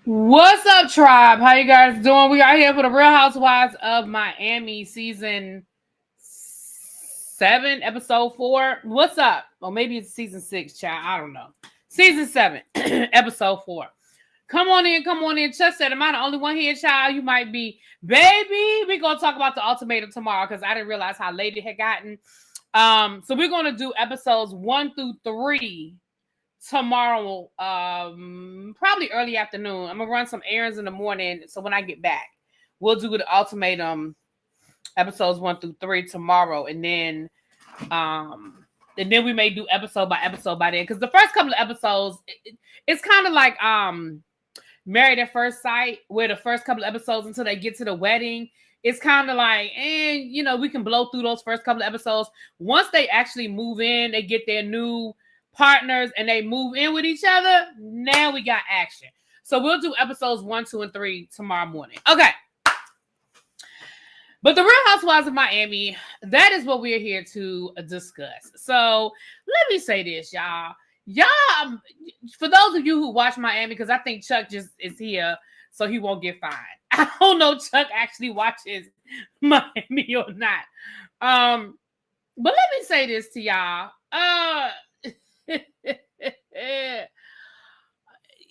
What's up, tribe? How you guys doing? We are here for the Real Housewives of Miami season 7, episode 4. What's up? Or maybe it's season 6, child. I don't know. Season 7, episode 4. Come on in, come on in. Chuck said, am I the only one here, child? You might be. Baby, we're going to talk about the ultimatum tomorrow because I didn't realize how late it had gotten. So we're going to do episodes 1 through 3 tomorrow, probably early afternoon. I'm gonna run some errands in the morning, so when I get back, we'll do the ultimatum episodes 1 through 3 tomorrow, and then we may do episode by episode by then, because the first couple of episodes, it's kind of like Married at First Sight, where the first couple of episodes until they get to the wedding, it's kind of like, we can blow through those first couple of episodes. Once they actually move in, they get their new partners and they move in with each other, now we got action. So we'll do episodes 1, 2, and 3 tomorrow morning. Okay. But the Real Housewives of Miami, that is what we are here to discuss. So let me say this, y'all. Y'all, for those of you who watch Miami, because I think Chuck just is here so he won't get fined. I don't know if Chuck actually watches Miami or not. But let me say this to y'all.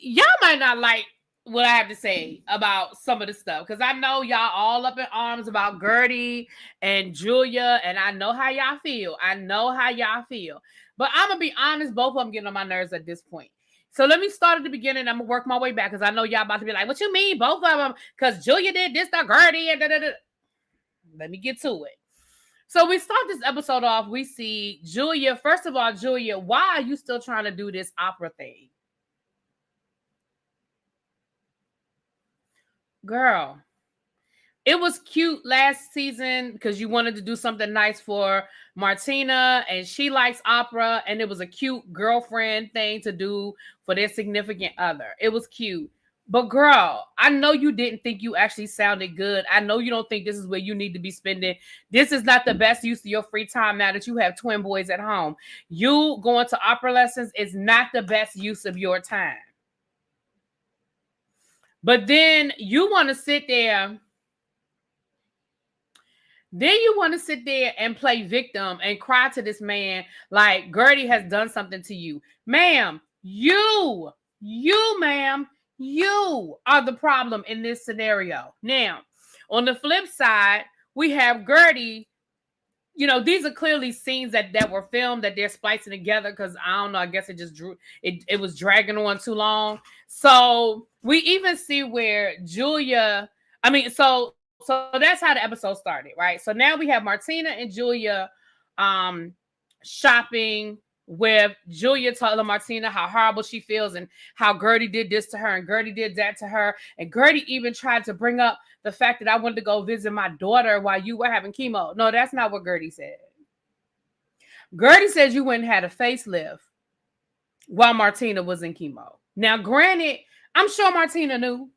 Y'all might not like what I have to say about some of the stuff, because I know y'all all up in arms about Guerdy and Julia, and I know how y'all feel. But I'm gonna be honest, both of them getting on my nerves at this point. So let me start at the beginning. I'm gonna work my way back, because I know y'all about to be like, what you mean both of them? Because Julia did this to Guerdy and da-da-da. Let me get to it. So we start this episode off. We see Julia. First of all, Julia, why are you still trying to do this opera thing? Girl, it was cute last season because you wanted to do something nice for Martina, and she likes opera, and it was a cute girlfriend thing to do for their significant other. It was cute. But girl, I know you didn't think you actually sounded good. I know you don't think this is where you need to be spending. This is not the best use of your free time now that you have twin boys at home. You going to opera lessons is not the best use of your time. But then you want to sit there. Then you want to sit there and play victim and cry to this man like Guerdy has done something to you. Ma'am, ma'am, you are the problem in this scenario. Now, on the flip side, we have Guerdy. You know, these are clearly scenes that were filmed that they're splicing together, because I don't know, I guess it was dragging on too long. So we even see where Julia, so that's how the episode started, right? So now we have Martina and Julia shopping, with Julia telling Martina how horrible she feels and how Guerdy did this to her and Guerdy did that to her. And Guerdy even tried to bring up the fact that I wanted to go visit my daughter while you were having chemo. No, that's not what Guerdy said. Guerdy said you went and had a facelift while Martina was in chemo. Now, granted, I'm sure Martina knew.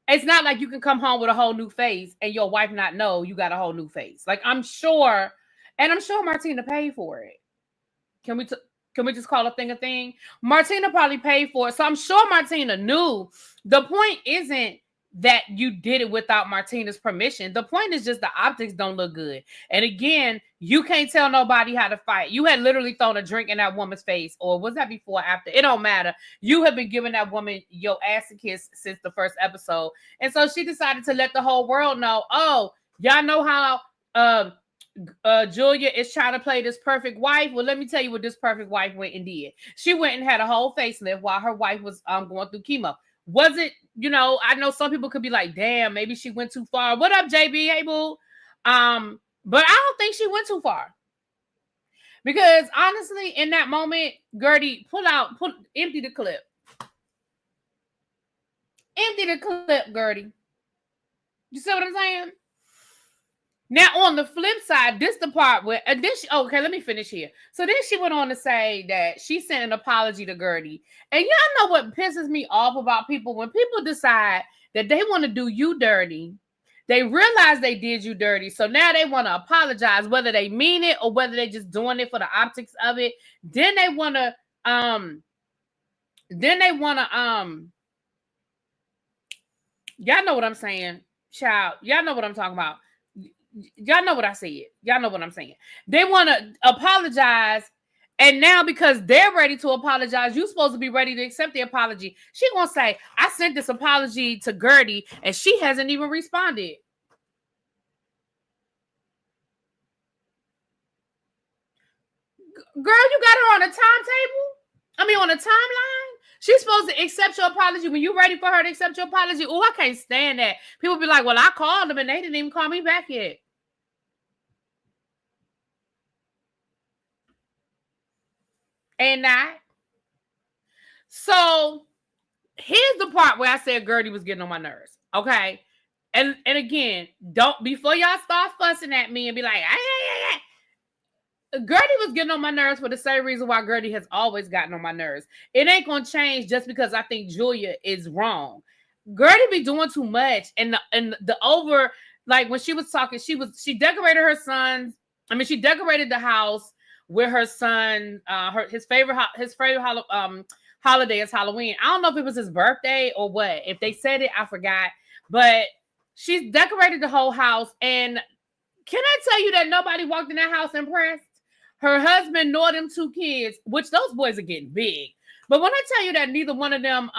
It's not like you can come home with a whole new face and your wife not know you got a whole new face. Like, I'm sure Martina paid for it. Can we just call a thing? Martina probably paid for it. So I'm sure Martina knew. The point isn't that you did it without Martina's permission. The point is just the optics don't look good. And again, you can't tell nobody how to fight. You had literally thrown a drink in that woman's face, or was that before or after? It don't matter. You have been giving that woman your ass a kiss since the first episode. And so she decided to let the whole world know, oh, y'all know how Julia is trying to play this perfect wife. Well, let me tell you what this perfect wife went and did. She went and had a whole facelift while her wife was going through chemo. Was it, I know some people could be like, damn, maybe she went too far. What up, JB? Hey, boo. But I don't think she went too far. Because honestly, in that moment, Guerdy, empty the clip. Empty the clip, Guerdy. You see what I'm saying? Now, on the flip side, this the part where, okay, let me finish here. So then she went on to say that she sent an apology to Guerdy. And y'all know what pisses me off about people? When people decide that they want to do you dirty, they realize they did you dirty. So now they want to apologize, whether they mean it or whether they're just doing it for the optics of it. Then they want to, Y'all know what I'm saying. Child, y'all know what I'm talking about. Y'all know what I said. Y'all know what I'm saying. They want to apologize. And now because they're ready to apologize, you're supposed to be ready to accept the apology. She gonna say, I sent this apology to Guerdy and she hasn't even responded. Girl, you got her on a timetable? I mean, on a timeline? She's supposed to accept your apology when you're ready for her to accept your apology. Oh, I can't stand that. People be like, well, I called them and they didn't even call me back yet. And not. So here's the part where I said Guerdy was getting on my nerves. Okay. And again, don't before y'all start fussing at me and be like, Guerdy was getting on my nerves for the same reason why Guerdy has always gotten on my nerves. It ain't gonna change just because I think Julia is wrong. Guerdy be doing too much, and the over, like when she was talking, she decorated her son's. I mean, she decorated the house with her son. His favorite holiday is Halloween. I don't know if it was his birthday or what. If they said it, I forgot. But she's decorated the whole house, and can I tell you that nobody walked in that house impressed? Her husband nor them two kids, which those boys are getting big. But when I tell you that neither one of them,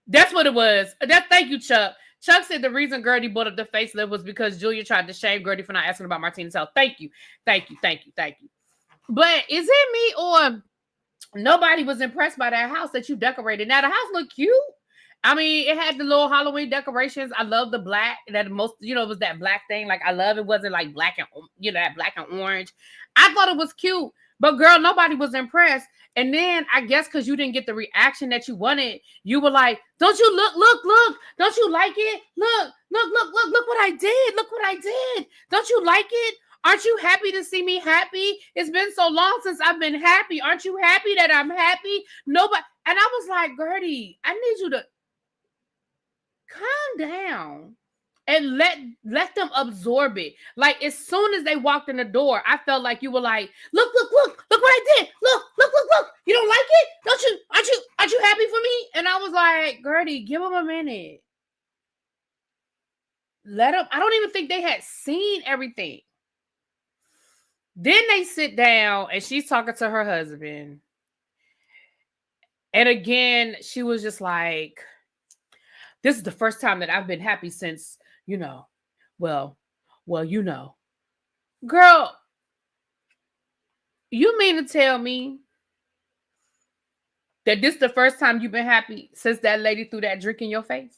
that's what it was. Thank you, Chuck. Chuck said the reason Guerdy brought up the facelift was because Julia tried to shame Guerdy for not asking about Martina's health. Thank you. But is it me or nobody was impressed by that house that you decorated? Now the house looked cute. I mean, it had the little Halloween decorations. I love the black. That most, it was that black thing. Like I love it. Wasn't like black and that black and orange. I thought it was cute, but girl, nobody was impressed. And then I guess because you didn't get the reaction that you wanted, you were like, "Don't you look? Don't you like it? Look what I did! Look what I did! Don't you like it? Aren't you happy to see me happy? It's been so long since I've been happy. Aren't you happy that I'm happy? Nobody." And I was like, Guerdy, I need you to calm down and let them absorb it. Like as soon as they walked in the door, I felt like you were like, look what I did. Look. You don't like it? Aren't you happy for me? And I was like, Guerdy, give them a minute. Let them. I don't even think they had seen everything. Then they sit down and she's talking to her husband. And again, she was just like, this is the first time that I've been happy since, well, girl, you mean to tell me that this is the first time you've been happy since that lady threw that drink in your face?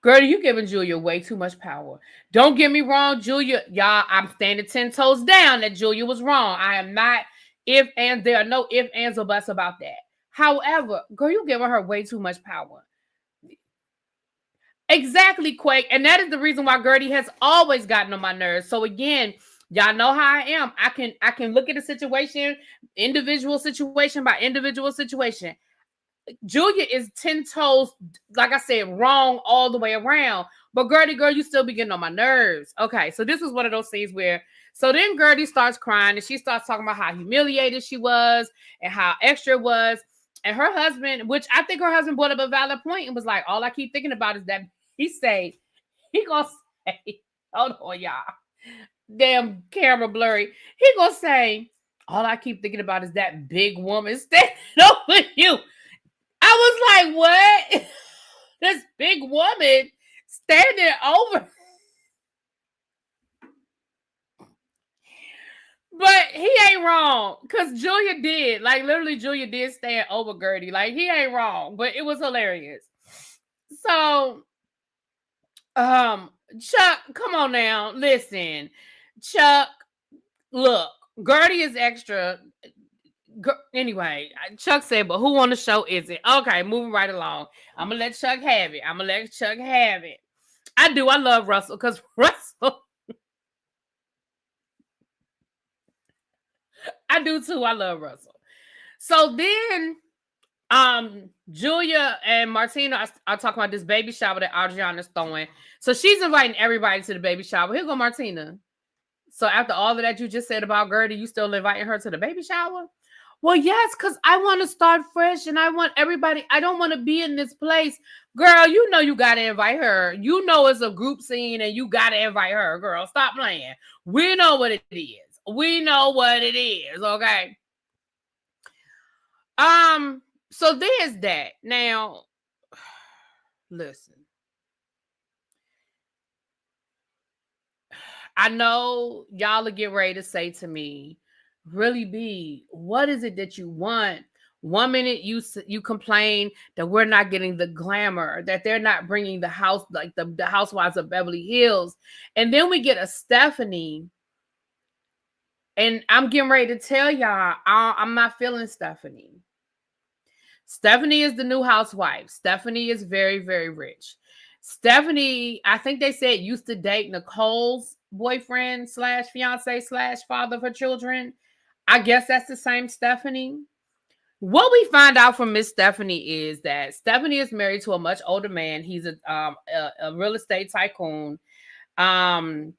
Girl, you giving Julia way too much power. Don't get me wrong, Julia. Y'all, I'm standing 10 toes down that Julia was wrong. I am not there are no ifs, ands, or buts about that. However, girl, you giving her way too much power. Exactly, Quake. And that is the reason why Guerdy has always gotten on my nerves. So again, y'all know how I am. I can look at a situation, individual situation by individual situation. Julia is 10 toes, like I said, wrong all the way around. But Guerdy, girl, you still be getting on my nerves. Okay, so this was one of those scenes where, so then Guerdy starts crying and she starts talking about how humiliated she was and how extra it was. And her husband, which I think her husband brought up a valid point and was like, all I keep thinking about is that he gonna say, hold on, y'all. Damn camera blurry. He gonna say, all I keep thinking about is that big woman standing over you. I was like, what? This big woman standing over. But he ain't wrong. Because Julia did. Like, literally, Julia did stand over Guerdy. Like, he ain't wrong. But it was hilarious. So, Chuck, come on now. Listen. Chuck, look. Guerdy is extra. Anyway, Chuck said, but who on the show is it? Okay, moving right along. I'm going to let Chuck have it. I do. I love Russell because Russell. I do too. I love Russell. So then, Julia and Martina are talking about this baby shower that Adriana's throwing. So she's inviting everybody to the baby shower. Here go Martina. So after all of that you just said about Guerdy, you still inviting her to the baby shower? Well, yes, because I want to start fresh and I want everybody. I don't want to be in this place. Girl, you know you got to invite her. You know it's a group scene and you got to invite her, girl. Stop playing. We know what it is. We know what it is, okay? So there's that. Now, listen. I know y'all will get ready to say to me, really be, what is it that you want? One minute you complain that we're not getting the glamour, that they're not bringing the house, like the Housewives of Beverly Hills. And then we get a Stephanie. And I'm getting ready to tell y'all, I'm not feeling Stephanie. Stephanie is the new housewife. Stephanie is very, very rich. Stephanie, I think they said, used to date Nicole's boyfriend / fiance / father of her children. I guess that's the same Stephanie. What we find out from Miss Stephanie is that Stephanie is married to a much older man. He's a real estate tycoon. And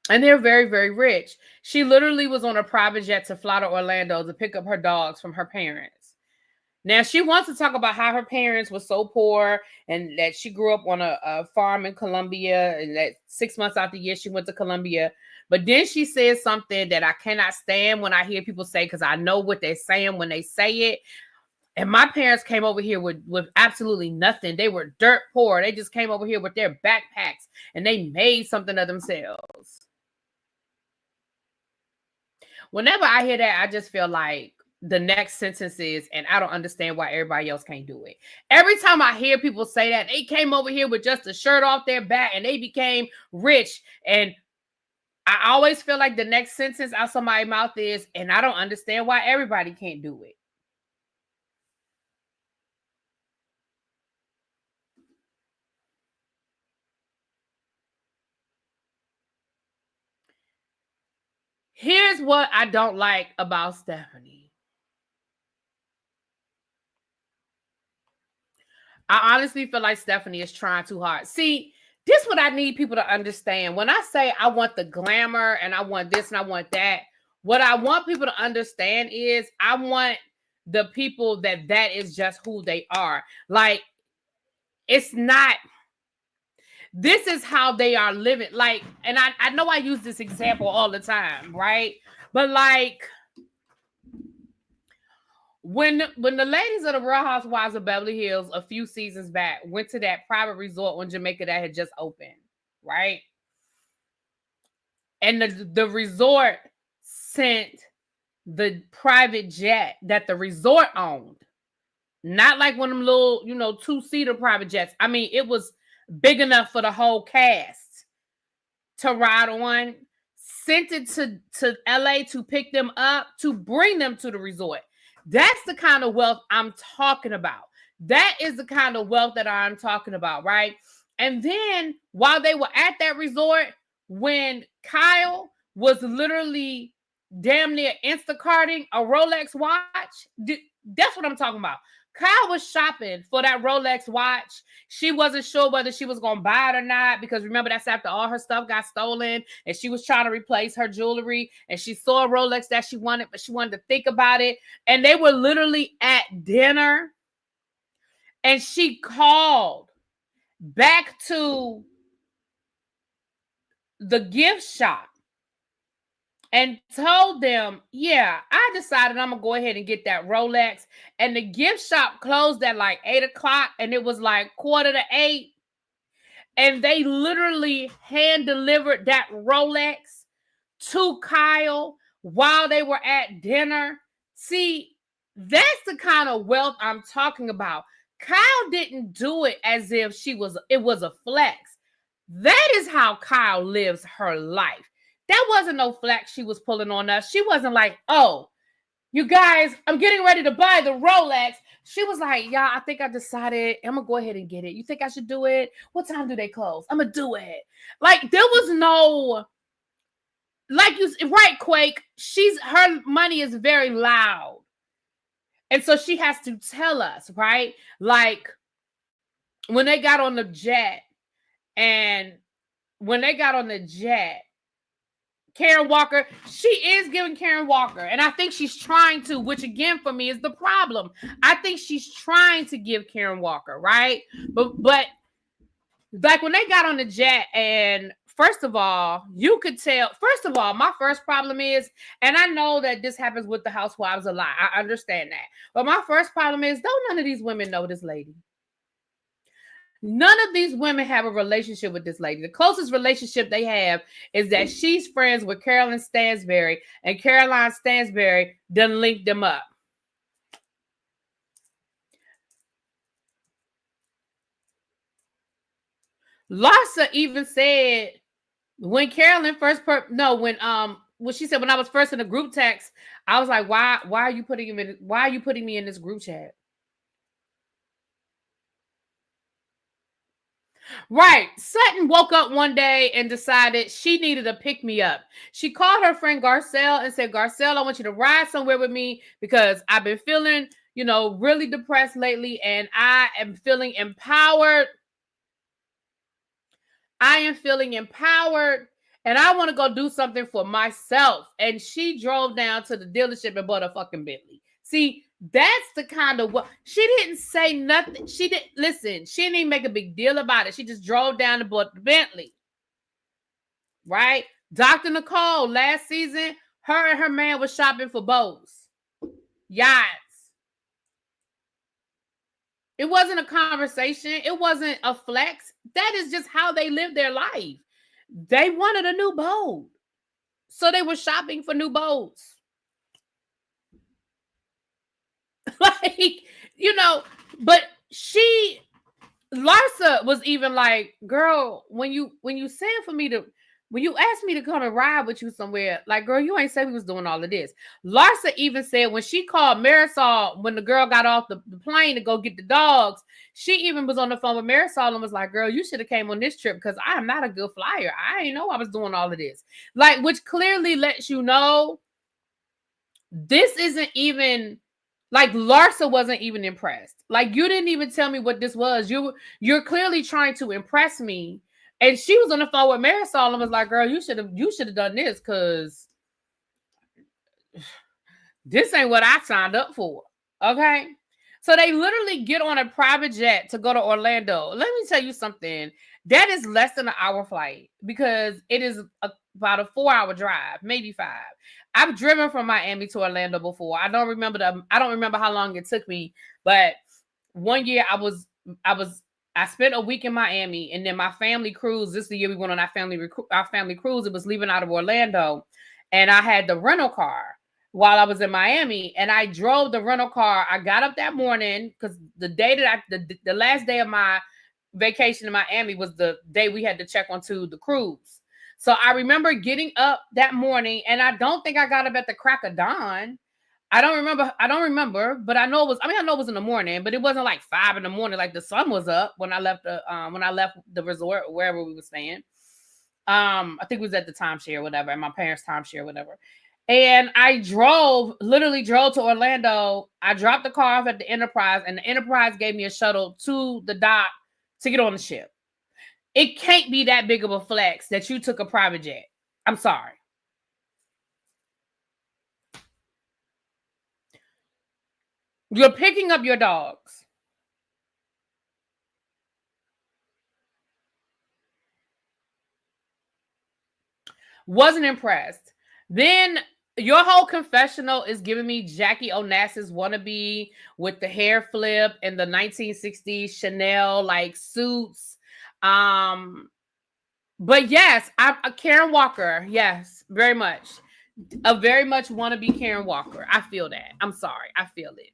they're very, very rich. She literally was on a private jet to fly to Orlando to pick up her dogs from her parents. Now, she wants to talk about how her parents were so poor and that she grew up on a farm in Colombia and that 6 months out the year she went to Colombia. But then she says something that I cannot stand when I hear people say, because I know what they're saying when they say it. And my parents came over here with absolutely nothing. They were dirt poor. They just came over here with their backpacks and they made something of themselves. Whenever I hear that, I just feel like the next sentence is, and I don't understand why everybody else can't do it. Every time I hear people say that, they came over here with just a shirt off their back and they became rich. And I always feel like the next sentence out of my mouth is, and I don't understand why everybody can't do it. Here's what I don't like about Stephanie. I honestly feel like Stephanie is trying too hard. See, this is what I need people to understand. When I say I want the glamour and I want this and I want that, what I want people to understand is I want the people that is just who they are. Like, it's not, this is how they are living. Like, and I know I use this example all the time, right? But like, when the ladies of the Real Housewives of Beverly Hills a few seasons back went to that private resort in Jamaica that had just opened, right? And the resort sent the private jet that the resort owned. Not like one of them little, 2-seater private jets. I mean, it was big enough for the whole cast to ride on. Sent it to LA to pick them up, to bring them to the resort. That's the kind of wealth I'm talking about. That is the kind of wealth that I'm talking about, right? And then while they were at that resort, when Kyle was literally damn near Instacarting a Rolex watch, that's what I'm talking about. Kyle was shopping for that Rolex watch. She wasn't sure whether she was going to buy it or not, because remember, that's after all her stuff got stolen and she was trying to replace her jewelry and she saw a Rolex that she wanted, but she wanted to think about it. And they were literally at dinner and she called back to the gift shop and told them, yeah, I decided I'm going to go ahead and get that Rolex. And the gift shop closed at like 8 o'clock and it was like 7:45. And they literally hand delivered that Rolex to Kyle while they were at dinner. See, that's the kind of wealth I'm talking about. Kyle didn't do it as if it was a flex. That is how Kyle lives her life. That wasn't no flex she was pulling on us. She wasn't like, oh, you guys, I'm getting ready to buy the Rolex. She was like, yeah, I think I decided I'm going to go ahead and get it. You think I should do it? What time do they close? I'm going to do it. Like, there was no, like you, right, Quake, her money is very loud. And so she has to tell us, right? Like, when they got on the jet, Karen Walker. She is giving Karen Walker. And I think she's trying to, which again for me is the problem. I think she's trying to give Karen Walker, right? But like when they got on the jet, and first of all, you could tell, first of all, my first problem is, and I know that this happens with the Housewives a lot. I understand that. But my first problem is, don't none of these women know this lady. None of these women have a relationship with this lady. The closest relationship they have is that she's friends with Carolyn Stansberry, and Caroline Stansberry done linked them up. Larsa even said when Carolyn first when she said when I was first in the group text, I was like, why are you putting me in this group chat? Right. Sutton woke up one day and decided she needed to pick me up. She called her friend Garcelle and said, Garcelle, I want you to ride somewhere with me because I've been feeling, really depressed lately and I am feeling empowered. I am feeling empowered and I want to go do something for myself. And she drove down to the dealership and bought a fucking Bentley. See, that's the kind of what she didn't say nothing. She didn't listen. She didn't even make a big deal about it. She just drove down and bought the Bentley. Right? Dr. Nicole last season, her and her man was shopping for boats, yachts. It wasn't a conversation. It wasn't a flex. That is just how they live their life. They wanted a new boat. So they were shopping for new boats. Like, but Larsa was even like, girl, when you asked me to come and ride with you somewhere, like, girl, you ain't say we was doing all of this. Larsa even said when she called Marisol, when the girl got off the plane to go get the dogs, she even was on the phone with Marisol and was like, girl, you should have came on this trip because I am not a good flyer. I didn't know I was doing all of this. Like, which clearly lets you know this isn't even... Like, Larsa wasn't even impressed. Like, you didn't even tell me what this was. You're clearly trying to impress me. And she was on the phone with Marisol and was like, girl, you should have done this because this ain't what I signed up for. Okay? So they literally get on a private jet to go to Orlando. Let me tell you something. That is less than an hour flight because it is about a 4-hour drive, maybe 5. I've driven from Miami to Orlando before. I don't remember how long it took me, but one year I spent a week in Miami, and then my family cruise. This is the year we went on our family cruise. It was leaving out of Orlando, and I had the rental car while I was in Miami, and I drove the rental car. I got up that morning because the last day of my vacation in Miami was the day we had to check onto the cruise. So I remember getting up that morning, and I don't think I got up at the crack of dawn. I don't remember, but I know it was in the morning, but it wasn't like 5 in the morning. Like the sun was up when I left the resort, wherever we were staying. I think it was at the timeshare, whatever, at my parents' timeshare, whatever. And I literally drove to Orlando. I dropped the car off at the Enterprise, and the Enterprise gave me a shuttle to the dock to get on the ship. It can't be that big of a flex that you took a private jet. I'm sorry. You're picking up your dogs. Wasn't impressed. Then your whole confessional is giving me Jackie Onassis wannabe with the hair flip and the 1960s Chanel like suits. But yes, I'm a Karen Walker. Yes, very much. A very much wannabe Karen Walker. I feel that. I'm sorry. I feel it.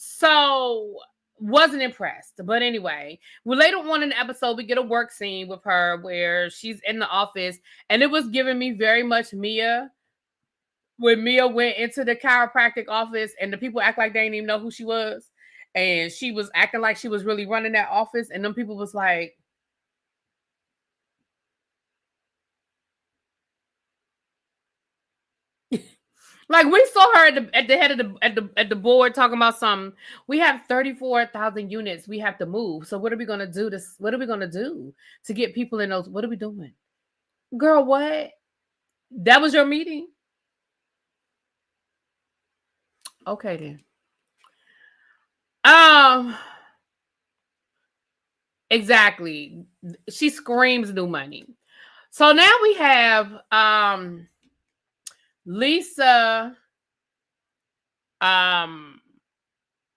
So wasn't impressed. But anyway, later on in the episode, we get a work scene with her where she's in the office, and it was giving me very much Mia. When Mia went into the chiropractic office and the people act like they didn't even know who she was. And she was acting like she was really running that office. And them people was like, like we saw her at the head of the board talking about something. We have 34,000 units we have to move. So what are we gonna do? What are we gonna do to get people in those? What are we doing, girl? What? That was your meeting? Okay then. Exactly. She screams new money. So now we have Lisa. Um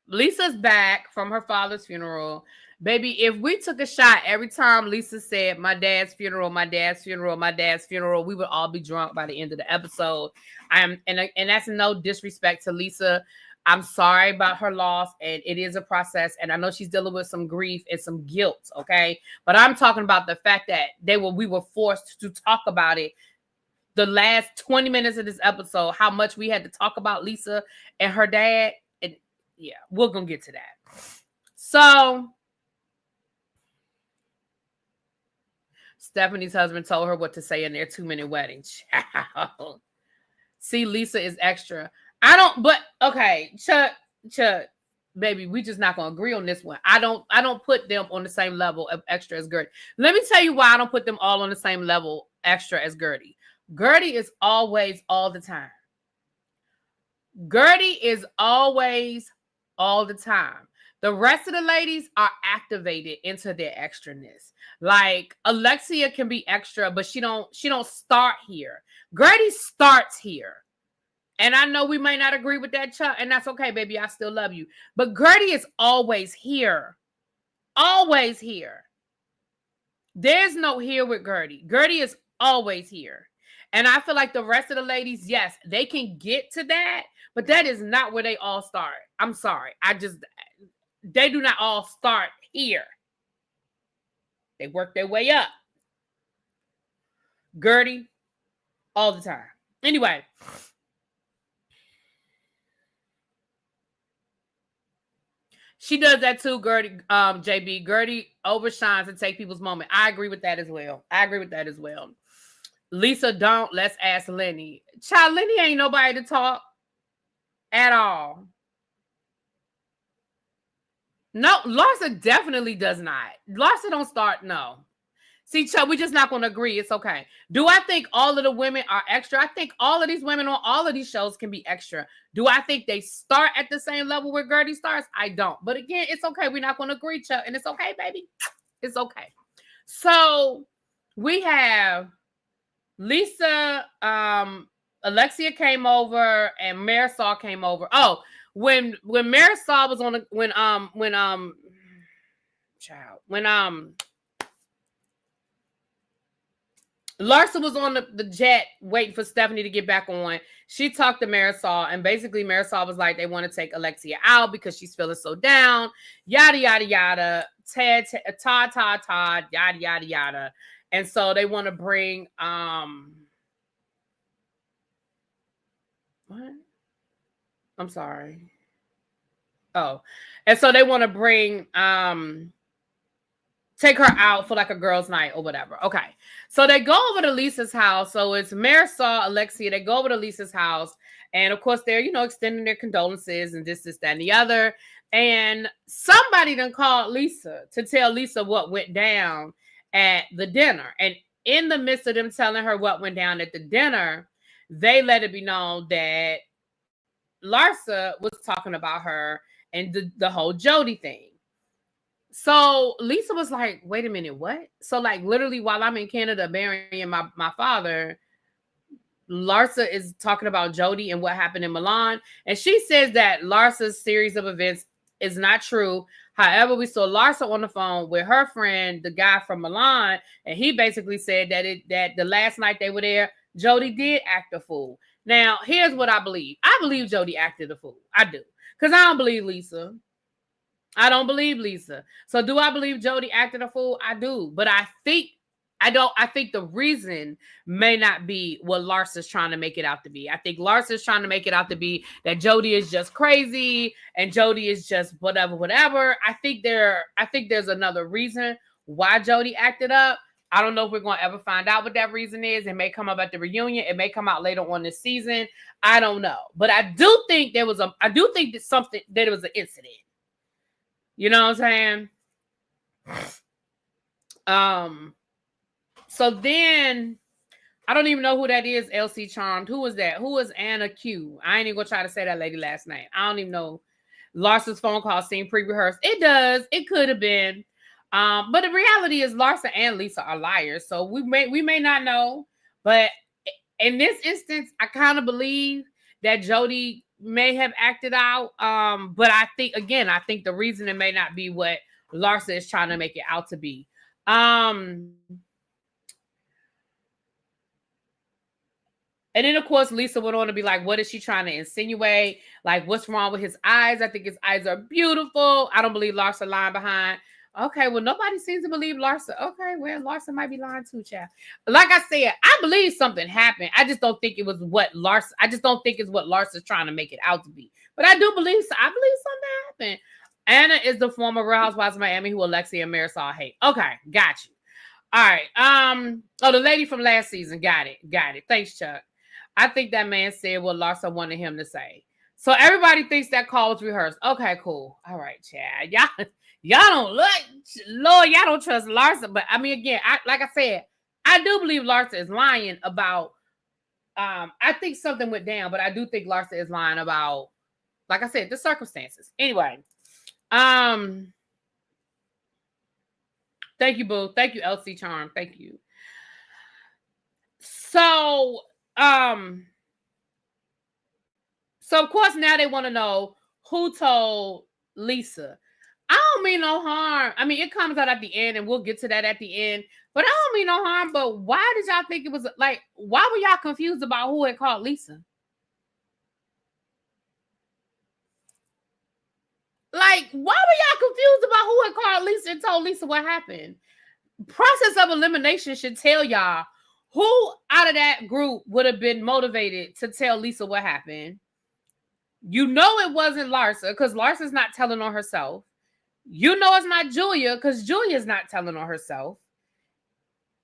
Lisa's back from her father's funeral. Baby, if we took a shot every time Lisa said my dad's funeral, my dad's funeral, my dad's funeral, we would all be drunk by the end of the episode. And that's no disrespect to Lisa. I'm sorry about her loss, and it is a process. And I know she's dealing with some grief and some guilt, okay? But I'm talking about the fact that we were forced to talk about it the last 20 minutes of this episode, how much we had to talk about Lisa and her dad. And yeah, we're gonna get to that. So Stephanie's husband told her what to say in their 2-minute wedding. See, Lisa is extra. I don't, but okay, Chuck, baby, we just not gonna agree on this one. I don't put them on the same level of extra as Guerdy. Let me tell you why I don't put them all on the same level extra as Guerdy. Guerdy is always all the time. Guerdy is always all the time. The rest of the ladies are activated into their extraness. Like Alexia can be extra, but she don't start here. Guerdy starts here. And I know we may not agree with that, Chuck, and that's okay, baby. I still love you. But Guerdy is always here. Always here. There's no here with Guerdy. Guerdy is always here. And I feel like the rest of the ladies, yes, they can get to that, but that is not where they all start. I'm sorry. They do not all start here. They work their way up. Guerdy, all the time. Anyway. She does that too, Guerdy, JB. Guerdy overshines and take people's moment. I agree with that as well. Lisa don't. Let's ask Lenny. Child, Lenny ain't nobody to talk at all. No, Larsa definitely does not. Larsa don't start, no. See, Chuck, we're just not going to agree. It's okay. Do I think all of the women are extra? I think all of these women on all of these shows can be extra. Do I think they start at the same level where Guerdy starts? I don't. But again, it's okay. We're not going to agree, Chuck. And it's okay, baby. It's okay. So we have Lisa, Alexia came over and Marisol came over. Oh, when Marisol was on the when Larsa was on the jet waiting for Stephanie to get back on. She talked to Marisol, and basically Marisol was like, they want to take Alexia out because she's feeling so down. Yada, yada, yada. Todd, yada, yada, yada. And so they want to bring, what? I'm sorry. Oh, and so they want to bring, take her out for like a girls' night or whatever. Okay. So they go over to Lisa's house. So it's Marisol, Alexia. They go over to Lisa's house. And of course, they're, extending their condolences and this, that, and the other. And somebody done called Lisa to tell Lisa what went down at the dinner. And in the midst of them telling her what went down at the dinner, they let it be known that Larsa was talking about her and the whole Jody thing. So Lisa was like, wait a minute, what? So like literally while I'm in Canada burying my father, Larsa is talking about Jody and what happened in Milan. And she says that Larsa's series of events is not true. However, we saw Larsa on the phone with her friend, the guy from Milan, and he basically said that the last night they were there, Jody did act a fool. Now, here's what I believe. I believe Jody acted a fool. I do. Because I don't believe Lisa. I don't believe Lisa. So do I believe Jody acted a fool? I do. But I think the reason may not be what Larsa's trying to make it out to be. I think Larsa's trying to make it out to be that Jody is just crazy and Jody is just whatever. I think there's another reason why Jody acted up. I don't know if we're going to ever find out what that reason is. It may come up at the reunion. It may come out later on this season. I don't know. But I do think that it was an incident. You know what I'm saying? So then I don't even know who that is, LC Charmed. Who was that? Who was Anna Q? I ain't even gonna try to say that lady last name. I don't even know. Larsa's phone call seemed pre-rehearsed. It does. It could have been. But the reality is Larsa and Lisa are liars. So we may not know. But in this instance, I kind of believe that Jody may have acted out. But I think the reason it may not be what Larsa is trying to make it out to be. And then, of course, Lisa went on to be like, what is she trying to insinuate? Like, what's wrong with his eyes? I think his eyes are beautiful. I don't believe Larsa lying behind. Okay, well, nobody seems to believe Larsa. Okay, well, Larsa might be lying too, child. Like I said, I believe something happened. I just don't think it was what Larsa, I just don't think it's what Larsa's trying to make it out to be. But I do believe, I believe something happened. Anna is the former Real Housewives of Miami who Alexia and Marisol hate. Okay, got you. All right. Oh, the lady from last season. Got it. Thanks, Chuck. I think that man said what Larsa wanted him to say. So everybody thinks that call was rehearsed. Okay, cool. All right, Chad. Y'all don't look, Lord, y'all don't trust Larsa. But I mean, again, like I said, I do believe Larsa is lying about. I think something went down, but I do think Larsa is lying about, like I said, the circumstances. Anyway, thank you, boo. Thank you, LC Charm. Thank you. So of course now they want to know who told Lisa. I don't mean no harm. I mean, it comes out at the end, and we'll get to that at the end. But I don't mean no harm. But why did y'all think it was like? Why were y'all confused about who had called Lisa? Like, why were y'all confused about who had called Lisa and told Lisa what happened? Process of elimination should tell y'all who out of that group would have been motivated to tell Lisa what happened. You know it wasn't Larsa because Larsa's not telling on herself. You know it's not Julia because Julia's not telling on herself.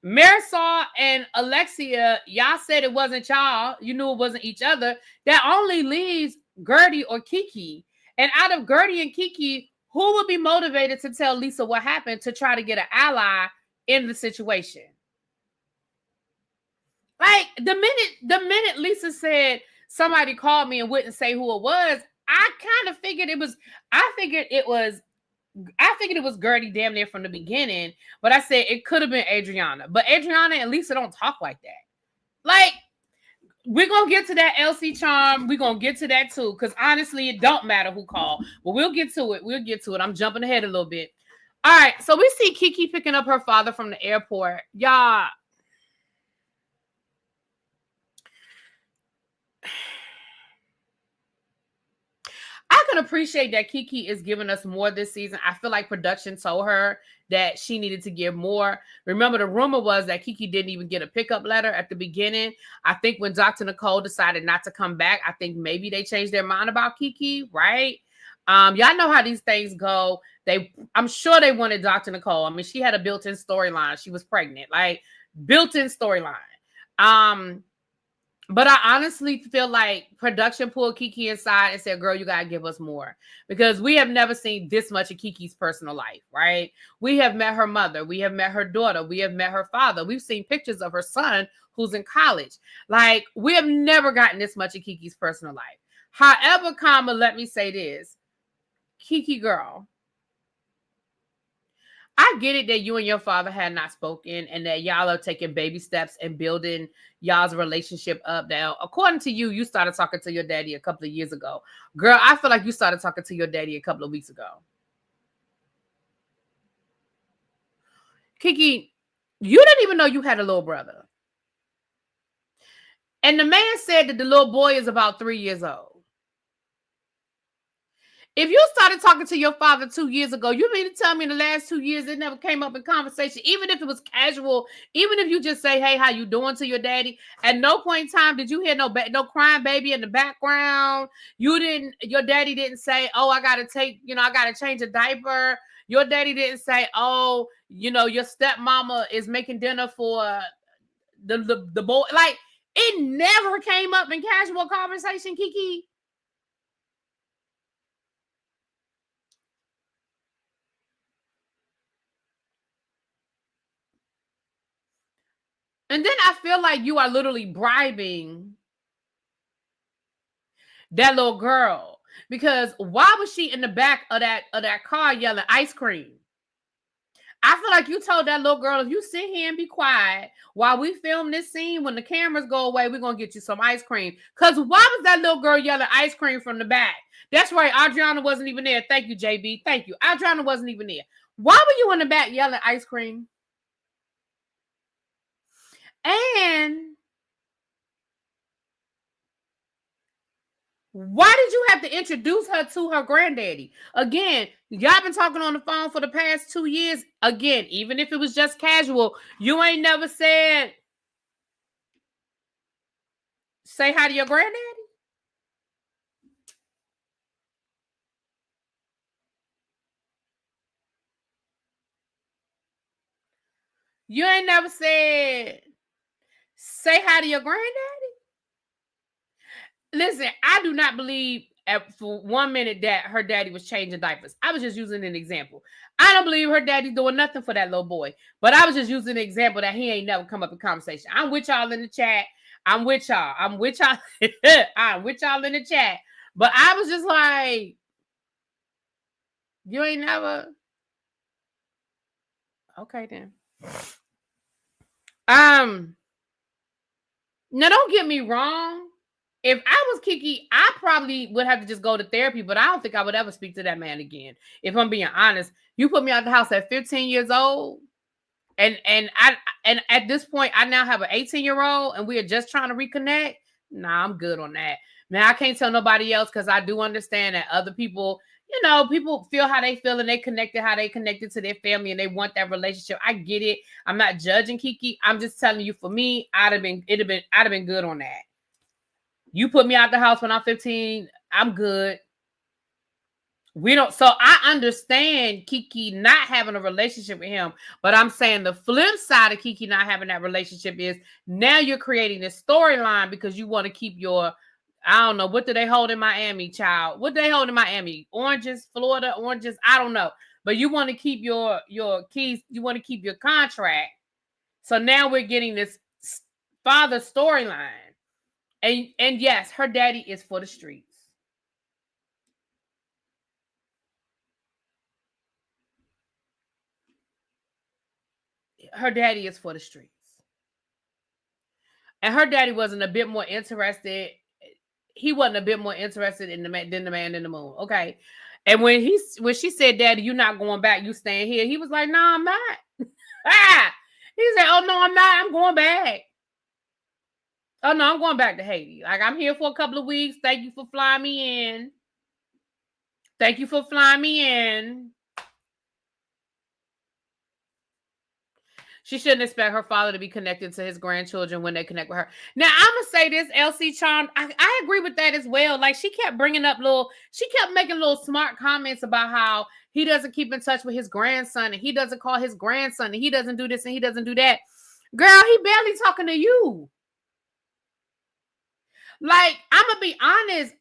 Marisol and Alexia, y'all said it wasn't y'all. You knew it wasn't each other. That only leaves Guerdy or Kiki. And out of Guerdy and Kiki, who would be motivated to tell Lisa what happened to try to get an ally in the situation? Like the minute Lisa said somebody called me and wouldn't say who it was, I kind of figured it was. I figured it was Guerdy damn near from the beginning. But I said it could have been Adriana. But Adriana and Lisa don't talk like that. Like, we're gonna get to that LC Charm. We're gonna get to that too. Because honestly, it don't matter who called. But we'll get to it. I'm jumping ahead a little bit. All right, so we see Kiki picking up her father from the airport. Y'all. I can appreciate that Kiki is giving us more this season. I feel like production told her that she needed to give more. Remember, the rumor was that Kiki didn't even get a pickup letter at the beginning. I think when Dr. Nicole decided not to come back, I think maybe they changed their mind about Kiki, right? Y'all know how these things go. I'm sure they wanted Dr. Nicole. I mean, she had a built-in storyline. She was pregnant, like built-in storyline. But I honestly feel like production pulled Kiki inside and said, girl, you got to give us more. Because we have never seen this much of Kiki's personal life, right? We have met her mother. We have met her daughter. We have met her father. We've seen pictures of her son who's in college. Like, we have never gotten this much of Kiki's personal life. However, let me say this. Kiki girl, I get it that you and your father had not spoken and that y'all are taking baby steps and building y'all's relationship up. Now, according to you, you started talking to your daddy a couple of years ago. Girl, I feel like you started talking to your daddy a couple of weeks ago. Kiki, you didn't even know you had a little brother. And the man said that the little boy is about 3 years old. If you started talking to your father 2 years ago, you mean to tell me in the last 2 years it never came up in conversation, even if it was casual, even if you just say, hey, how you doing to your daddy? At no point in time did you hear no crying baby in the background. Your daddy didn't say, oh, I got to change a diaper. Your daddy didn't say, oh, your stepmama is making dinner for the boy. Like, it never came up in casual conversation, Kiki. And then I feel like you are literally bribing that little girl, because why was she in the back of that car yelling ice cream? I feel like you told that little girl, if you sit here and be quiet while we film this scene, when the cameras go away, we're going to get you some ice cream. Because why was that little girl yelling ice cream from the back? That's right. Adriana wasn't even there. Thank you, JB. Thank you. Adriana wasn't even there. Why were you in the back yelling ice cream? And why did you have to introduce her to her granddaddy? Again, y'all been talking on the phone for the past 2 years. Again, even if it was just casual, you ain't never said, say hi to your granddaddy. You ain't never said, say hi to your granddaddy. Listen, I do not believe for 1 minute that her daddy was changing diapers. I was just using an example. I don't believe her daddy's doing nothing for that little boy. But I was just using an example that he ain't never come up in conversation. I'm with y'all in the chat. I'm with y'all. I'm with y'all in the chat. But I was just like, you ain't never. Okay, then. Now don't get me wrong. If I was Kiki, I probably would have to just go to therapy, but I don't think I would ever speak to that man again. If I'm being honest, you put me out the house at 15 years old, and at this point, I now have an 18-year-old, and we are just trying to reconnect. Nah, I'm good on that. Now I can't tell nobody else, because I do understand that other people, people feel how they feel, and how they connected to their family, and they want that relationship. I get it. I'm not judging Kiki. I'm just telling you, for me, I'd have been good on that. You put me out the house when I'm 15, I'm good. So I understand Kiki not having a relationship with him, but I'm saying the flip side of Kiki not having that relationship is now you're creating this storyline because you want to keep your, I don't know, what do they hold in Miami, child? What do they hold in Miami? Oranges, Florida, oranges, I don't know. But you want to keep your keys, you want to keep your contract. So now we're getting this father storyline. And yes, her daddy is for the streets. Her daddy is for the streets. And her daddy wasn't a bit more interested. He wasn't a bit more interested in the man than the man in the moon. Okay. And when she said, Daddy, you're not going back, you staying here, he was like, no, I'm not. He said, oh no, I'm not. I'm going back. Oh no, I'm going back to Haiti. Like, I'm here for a couple of weeks. Thank you for flying me in. Thank you for flying me in. She shouldn't expect her father to be connected to his grandchildren when they connect with her. Now, I'm going to say this, LC Charm. I agree with that as well. Like, she kept making little smart comments about how he doesn't keep in touch with his grandson, and he doesn't call his grandson, and he doesn't do this, and he doesn't do that. Girl, he barely talking to you. Like, I'm going to be honest.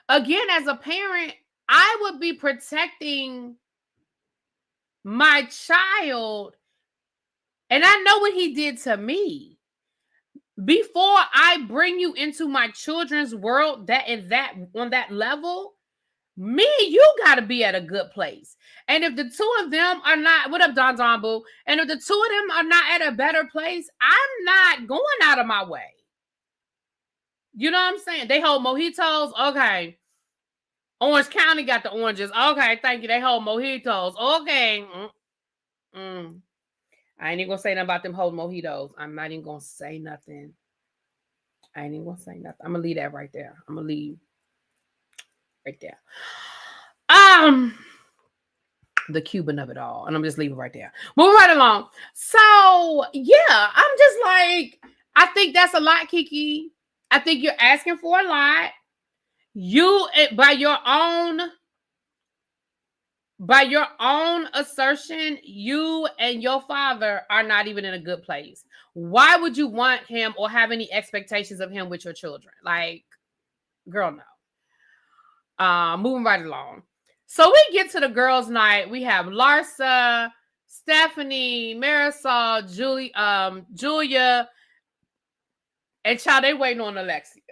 Again, as a parent, I would be protecting my child, and I know what he did to me. Before I bring you into my children's world, on that level, me and you got to be at a good place. And if the two of them are not, what up, Don Boo? And if the two of them are not at a better place, I'm not going out of my way. You know what I'm saying? They hold mojitos. Okay. Orange County got the oranges. Okay, thank you. They hold mojitos. Okay. I ain't even gonna say nothing about them holding mojitos. I'm not even gonna say nothing. I ain't even gonna say nothing. I'm gonna leave that right there. I'm gonna leave right there. The Cuban of it all. And I'm just leaving right there. Moving right along. So yeah, I'm just like, I think that's a lot, Kiki. I think you're asking for a lot. You, by your own assertion, you and your father are not even in a good place. Why would you want him or have any expectations of him with your children? Like, girl, no. Moving right along. So we get to the girls' night. We have Larsa, Stephanie, Marisol, Julia, and child, they waiting on Alexia.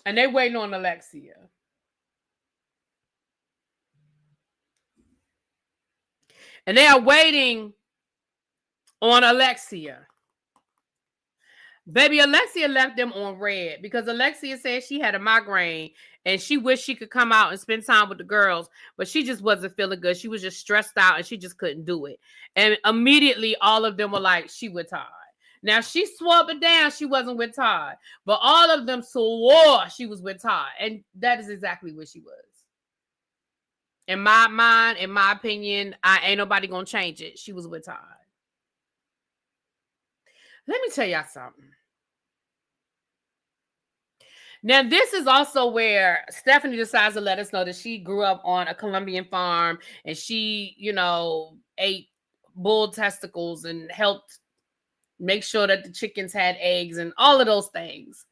And they waiting on Alexia. And they are waiting on Alexia. Baby, Alexia left them on red because Alexia said she had a migraine and she wished she could come out and spend time with the girls, but she just wasn't feeling good. She was just stressed out and she just couldn't do it. And immediately all of them were like, she with Todd. Now she swore it down she wasn't with Todd, but all of them swore she was with Todd. And that is exactly what she was. In my mind, in my opinion, ain't nobody gonna change it. She was with Todd. Let me tell y'all something. Now, this is also where Stephanie decides to let us know that she grew up on a Colombian farm and she, ate bull testicles and helped make sure that the chickens had eggs and all of those things.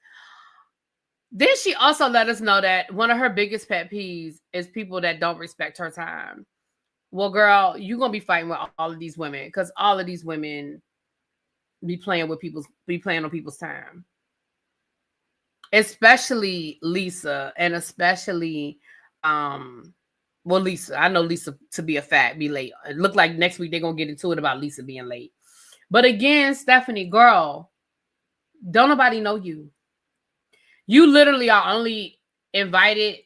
Then she also let us know that one of her biggest pet peeves is people that don't respect her time. Well, girl, you're going to be fighting with all of these women because all of these women be playing on people's time. Especially Lisa and especially Lisa. I know Lisa to be a fact, be late. It looked like next week they're gonna get into it about Lisa being late. But again, Stephanie, girl, don't nobody know you. You literally are only invited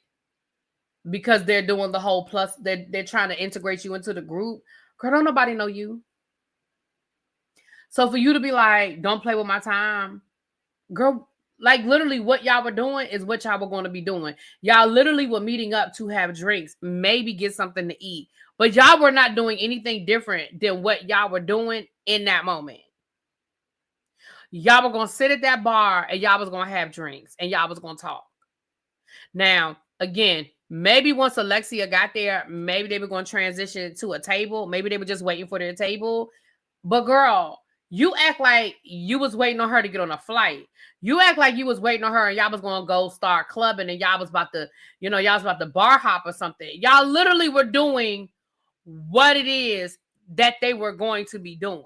because they're doing the whole plus, they're trying to integrate you into the group. Girl, don't nobody know you. So for you to be like, don't play with my time, girl. Like literally what y'all were doing is what y'all were going to be doing. Y'all literally were meeting up to have drinks, maybe get something to eat. But y'all were not doing anything different than what y'all were doing in that moment. Y'all were going to sit at that bar and y'all was going to have drinks and y'all was going to talk. Now, again, maybe once Alexia got there, maybe they were going to transition to a table. Maybe they were just waiting for their table. But girl, you act like you was waiting on her to get on a flight. You act like you was waiting on her and y'all was going to go start clubbing and y'all was about to bar hop or something. Y'all literally were doing what it is that they were going to be doing.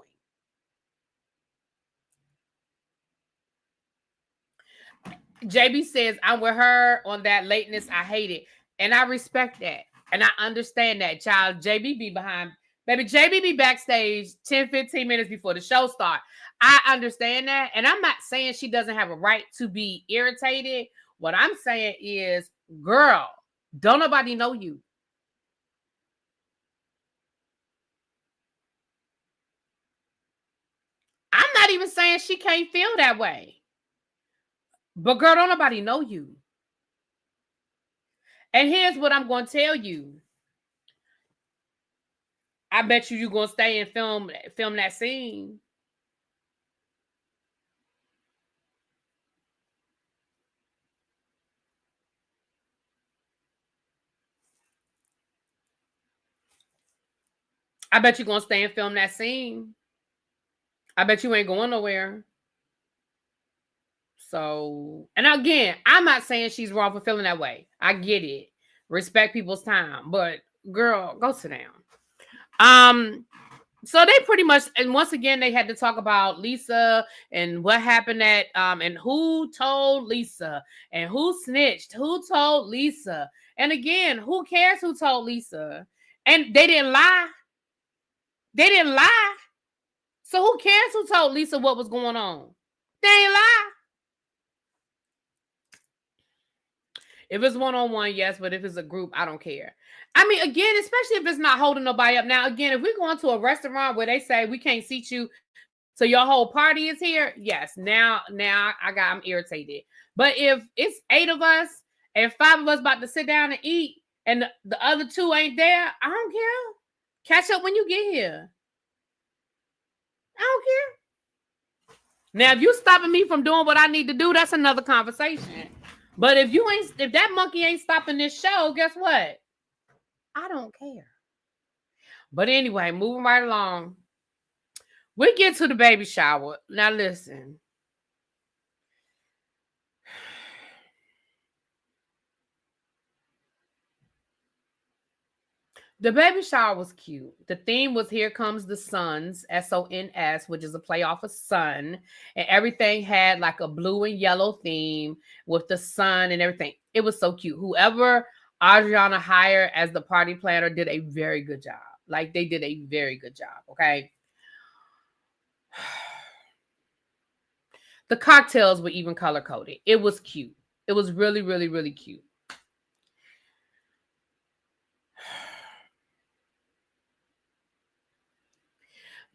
JB says, I'm with her on that lateness. I hate it. And I respect that. And I understand that, child. JB be behind. Baby, JB be backstage 10, 15 minutes before the show starts. I understand that. And I'm not saying she doesn't have a right to be irritated. What I'm saying is, girl, don't nobody know you. I'm not even saying she can't feel that way. But girl, don't nobody know you. And here's what I'm going to tell you. I bet you're going to stay and film that scene. I bet you're going to stay and film that scene. I bet you ain't going nowhere. So, and again, I'm not saying she's wrong for feeling that way. I get it. Respect people's time. But girl, go sit down. So they pretty much, and once again, they had to talk about Lisa and what happened and who told Lisa and who snitched, who told Lisa. And again, who cares who told Lisa? And they didn't lie. They didn't lie. So who cares who told Lisa what was going on? They ain't lie. If it's one-on-one, yes, but if it's a group, I don't care. I mean, again, especially if it's not holding nobody up. Now, again, if we're going to a restaurant where they say we can't seat you, so your whole party is here, yes, now I'm irritated. But if it's 8 of us and 5 of us about to sit down and eat and the other 2 ain't there, I don't care. Catch up when you get here. I don't care. Now, if you stopping me from doing what I need to do, that's another conversation. But if that monkey ain't stopping this show, guess what? I don't care. But anyway, moving right along. We get to the baby shower. Now listen. The baby shower was cute. The theme was Here Comes the Suns, SONS, which is a play off of sun. And everything had like a blue and yellow theme with the sun and everything. It was so cute. Whoever Adriana hired as the party planner did a very good job. Like they did a very good job. Okay. The cocktails were even color coded. It was cute. It was really, really, really cute.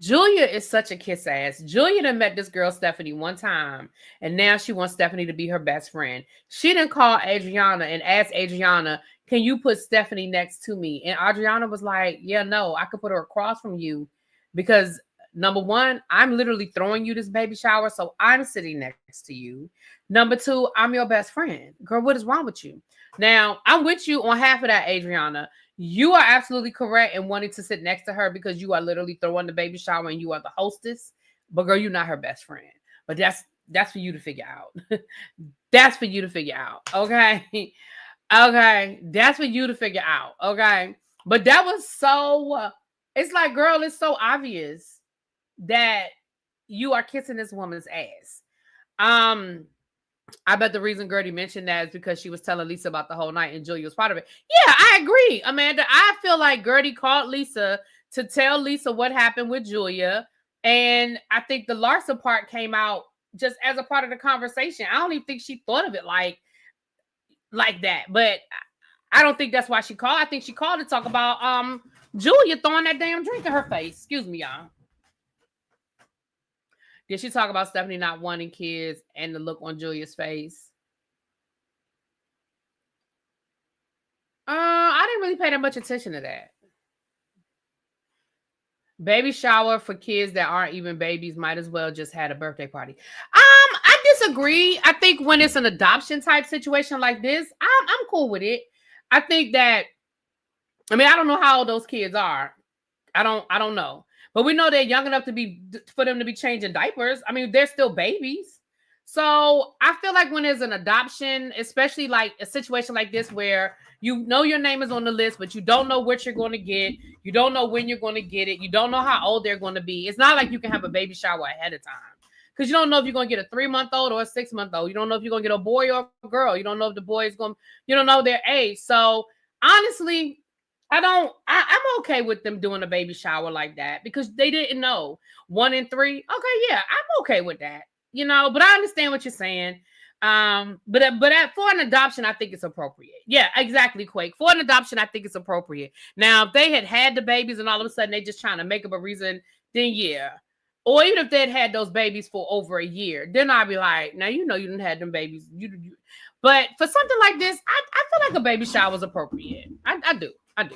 Julia is such a kiss ass. Julia done met this girl Stephanie one time, and now she wants Stephanie to be her best friend. She didn't call Adriana and ask Adriana, can you put Stephanie next to me? And Adriana was like, yeah, no, I could put her across from you because number one, I'm literally throwing you this baby shower, so I'm sitting next to you. Number two, I'm your best friend. Girl, what is wrong with you? Now, I'm with you on half of that, Adriana. You are absolutely correct in wanting to sit next to her because you are literally throwing the baby shower and you are the hostess. But girl, you're not her best friend. But that's for you to figure out. That's for you to figure out. Okay. Okay. That's for you to figure out. Okay. But that was so it's like, girl, it's so obvious that you are kissing this woman's ass. I bet the reason Guerdy mentioned that is because she was telling Lisa about the whole night and Julia was part of it. Yeah, I agree, Amanda. I feel like Guerdy called Lisa to tell Lisa what happened with Julia. And I think the Larsa part came out just as a part of the conversation. I don't even think she thought of it like that. But I don't think that's why she called. I think she called to talk about Julia throwing that damn drink in her face. Excuse me, y'all. Did she talk about Stephanie not wanting kids and the look on Julia's face? I didn't really pay that much attention to that. Baby shower for kids that aren't even babies might as well just had a birthday party. I disagree. I think when it's an adoption type situation like this, I'm cool with it. I think that I don't know how old those kids are. I don't know. But we know they're young enough for them to be changing diapers. They're still babies. So I feel like when there's an adoption, especially like a situation like this where you know your name is on the list, but you don't know what you're going to get. You don't know when you're going to get it. You don't know how old they're going to be. It's not like you can have a baby shower ahead of time. Because you don't know if you're going to get a 3-month-old or a 6-month-old. You don't know if you're going to get a boy or a girl. You don't know if the boy is going, you don't know their age. So honestly, I'm okay with them doing a baby shower like that because they didn't know. 1 in 3. Okay, yeah, I'm okay with that. But I understand what you're saying. But for an adoption, I think it's appropriate. Yeah, exactly, Quake. For an adoption, I think it's appropriate. Now, if they had the babies and all of a sudden they just trying to make up a reason, then yeah. Or even if they'd had those babies for over a year, then I'd be like, now you didn't have them babies. But for something like this, I feel like a baby shower is appropriate. I do. And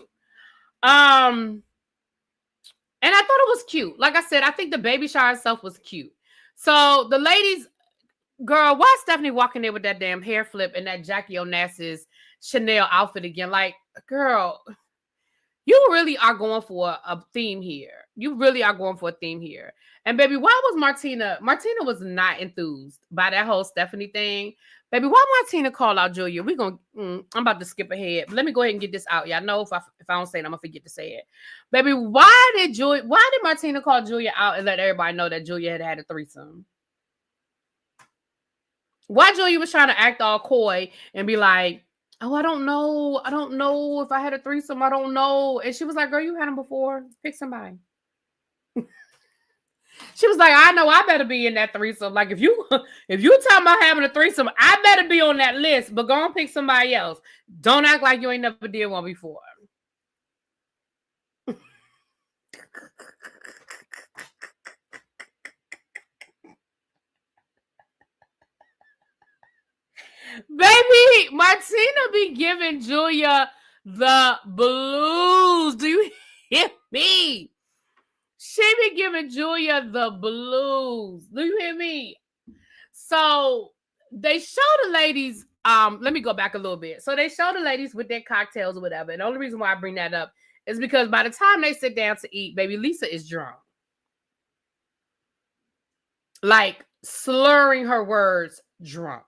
I thought it was cute. Like I said, I think the baby shower itself was cute. So the ladies, girl, why is Stephanie walking there with that damn hair flip and that Jackie Onassis Chanel outfit again? Like, girl, you really are going for a theme here. You really are going for a theme here. And baby, why was Martina was not enthused by that whole Stephanie thing. Baby, why Martina call out Julia? I'm about to skip ahead. But let me go ahead and get this out. Y'all know if I don't say it, I'm gonna forget to say it. Baby, why did Martina call Julia out and let everybody know that Julia had a threesome? Why Julia was trying to act all coy and be like, oh, I don't know if I had a threesome. I don't know. And she was like, girl, you had them before. Pick somebody. She was like, I know I better be in that threesome. Like, if you talking about having a threesome, I better be on that list, but go and pick somebody else. Don't act like you ain't never did one before. Baby, Martina be giving Julia the blues. Do you hear me? She be giving Julia the blues. Do you hear me? So they show the ladies, let me go back a little bit. So they show the ladies with their cocktails or whatever. And the only reason why I bring that up is because by the time they sit down to eat, baby, Lisa is drunk. Like slurring her words, drunk.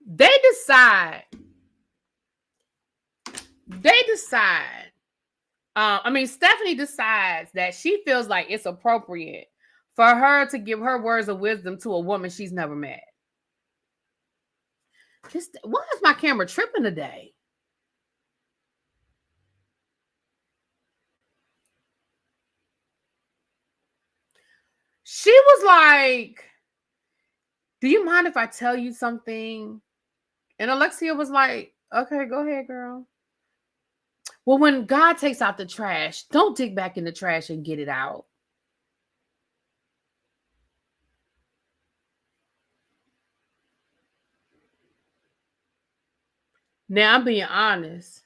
They decide. Stephanie decides that she feels like it's appropriate for her to give her words of wisdom to a woman she's never met. Why is my camera tripping today? She was like, do you mind if I tell you something? And Alexia was like, okay, go ahead, girl. Well, when God takes out the trash, don't dig back in the trash and get it out. Now, I'm being honest.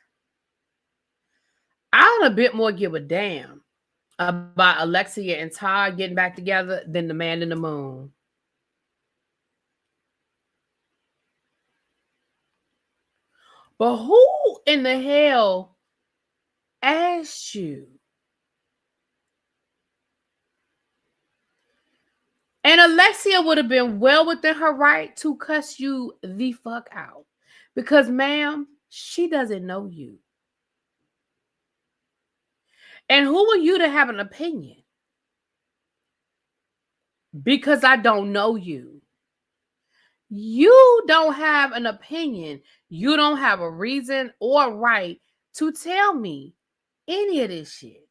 I don't a bit more give a damn about Alexia and Todd getting back together than the man in the moon. But who in the hell asked you? And Alexia would have been well within her right to cuss you the fuck out. Because, ma'am, she doesn't know you. And who are you to have an opinion? Because I don't know you. You don't have an opinion. You don't have a reason or right to tell me any of this shit.